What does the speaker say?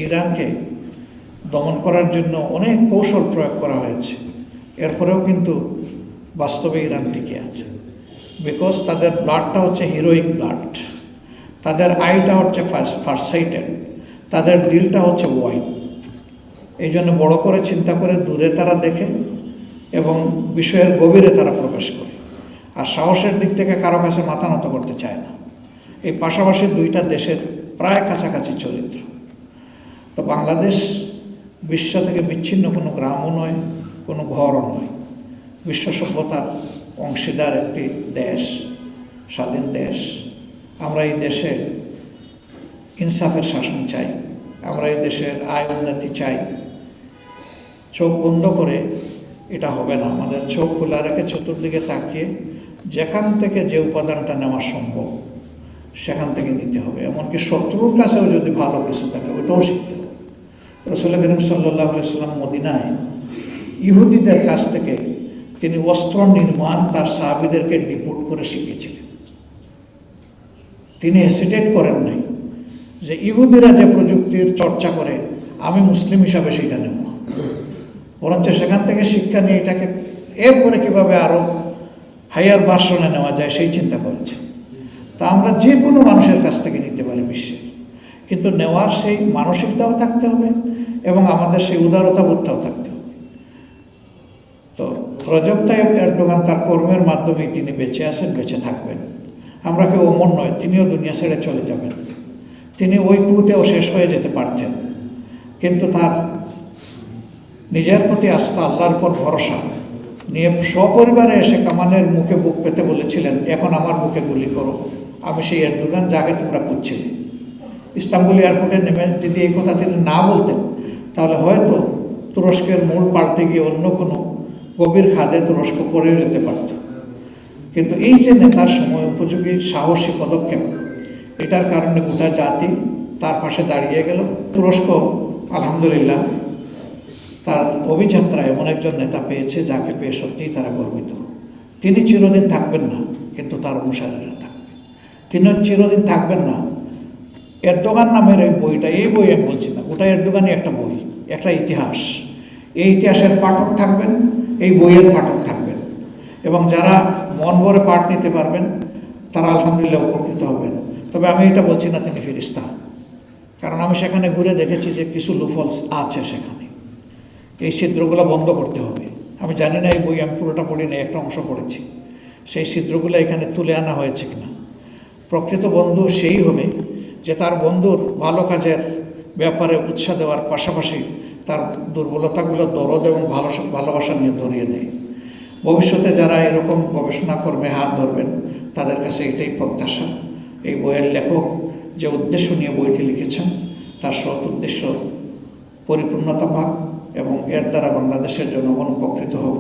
ইরানকে দমন করার জন্য অনেক কৌশল প্রয়োগ করা হয়েছে, এরপরেও কিন্তু বাস্তবে ইরান টিকে আছে। বিকজ তাদের ব্লাডটা হচ্ছে হিরোইক ব্লাড, তাদের আইটা হচ্ছে ফারসাইটেড, তাদের দিলটা হচ্ছে ওয়াইড। এই জন্য বড় করে চিন্তা করে দূরে তারা দেখে এবং বিষয়ের গভীরে তারা প্রবেশ করে, আর সাহসের দিক থেকে কারো কাছে মাথা নত করতে চায় না। এই পাশাপাশি দুইটা দেশের প্রায় কাছাকাছি চরিত্র। তো বাংলাদেশ বিশ্ব থেকে বিচ্ছিন্ন কোনো গ্রামও নয়, কোনো ঘরও নয়, বিশ্ব সভ্যতার অংশীদার একটি দেশ, স্বাধীন দেশ। আমরা এই দেশে ইনসাফের শাসন চাই, আমরা এই দেশের আয় উন্নতি চাই। চোখ বন্ধ করে এটা হবে না, আমাদের চোখ খোলা রেখে চতুর্দিকে তাকিয়ে যেখান থেকে যে উপাদানটা নেওয়া সম্ভব সেখান থেকে নিতে হবে। এমনকি শত্রুর কাছেও যদি ভালো কিছু থাকে ওটাও শিখতে হবে। রাসূল করিম সাল্লাল্লাহু আলাইহি ওয়াসাল্লাম মদিনায় ইহুদিদের কাছ থেকে তিনি অস্ত্র নির্মাণ তার সাহাবীদেরকে ডিপোর্ট করে শিখিয়েছিলেন। তিনি হেসিটেট করেন নাই যে ইহুদিরা যে প্রযুক্তির চর্চা করে আমি মুসলিম হিসাবে সেটা নেব না, বরঞ্চ সেখান থেকে শিক্ষা নিয়ে এটাকে এরপরে কীভাবে আরও হাইয়ার ভার্সনে নেওয়া যায় সেই চিন্তা করেছে। তা আমরা যে কোনো মানুষের কাছ থেকে নিতে পারি বিশ্বের, কিন্তু নেওয়ার সেই মানসিকতাও থাকতে হবে এবং আমাদের সেই উদারতাবোধটাও থাকতে হবে। তো রজব তাইয়্যিব এরদোগান তার কর্মের মাধ্যমেই তিনি বেঁচে আছেন, বেঁচে থাকবেন। আমরা কেউ অমর নয়, তিনিও দুনিয়া ছেড়ে চলে যাবেন। তিনি ওই কুতেও শেষ হয়ে যেতে পারতেন, কিন্তু তার নিজের প্রতি আস্থা, আল্লাহর উপর ভরসা নিয়ে সপরিবারে এসে কামানের মুখে বুক পেতে বলেছিলেন, এখন আমার বুকে গুলি করো, আমি সেই এরদোগান যাকে তোমরা খুঁজছিলে। ইস্তাম্বুল এয়ারপোর্টে নেমে যদি এই কথা তিনি না বলতেন তাহলে হয়তো তুরস্কের মূল পাল্টে গিয়ে অন্য কোনো গভীর খাদে তুরস্ক পড়েও যেতে পারত। কিন্তু এই যে নেতার সময় উপযোগী সাহসী পদক্ষেপ, এটার কারণে গোটা জাতি তার পাশে দাঁড়িয়ে গেল। তুরস্ক আলহামদুলিল্লাহ তার অভিযাত্রায় এমন একজন নেতা পেয়েছে যাকে পেয়ে সত্যিই তারা গর্বিত। তিনি চিরদিন থাকবেন না, কিন্তু তার অনুসারীরা থাকবে। তিনি চিরদিন থাকবেন না। এরদোগান নামের এই বইটা, এই বই আমি বলছি না, গোটা এরদোগানই একটা বই, একটা ইতিহাস। এই ইতিহাসের পাঠক থাকবেন, এই বইয়ের পাঠক থাকবেন, এবং যারা মন ভরে পাঠ নিতে পারবেন তারা আলহামদুলিল্লাহ উপকৃত হবেন। তবে আমি এটা বলছি না তিনি ফেরেশতা, কারণ আমি সেখানে ঘুরে দেখেছি যে কিছু লুফলস আছে সেখানে। এই ছিদ্রগুলো বন্ধ করতে হবে। আমি জানি না এই বই আমি পুরোটা পড়ি না, একটা অংশ পড়েছি। সেই ছিদ্রগুলো এখানে তুলে আনা হয়েছে কিনা। প্রকৃত বন্ধু সেই হবে যে তার বন্ধুর ভালো কাজের ব্যাপারে উৎসাহ দেওয়ার পাশাপাশি তার দুর্বলতাগুলো দরদ এবং ভালোবাসা নিয়ে ধরিয়ে দেয়। ভবিষ্যতে যারা এরকম গবেষণা কর্মে হাত ধরবেন তাদের কাছে এটাই প্রত্যাশা। এই বইয়ের লেখক যে উদ্দেশ্য নিয়ে বইটি লিখেছেন তার সৎ উদ্দেশ্য পরিপূর্ণতা পাক এবং এর দ্বারা বাংলাদেশের জনগণ উপকৃত হোক।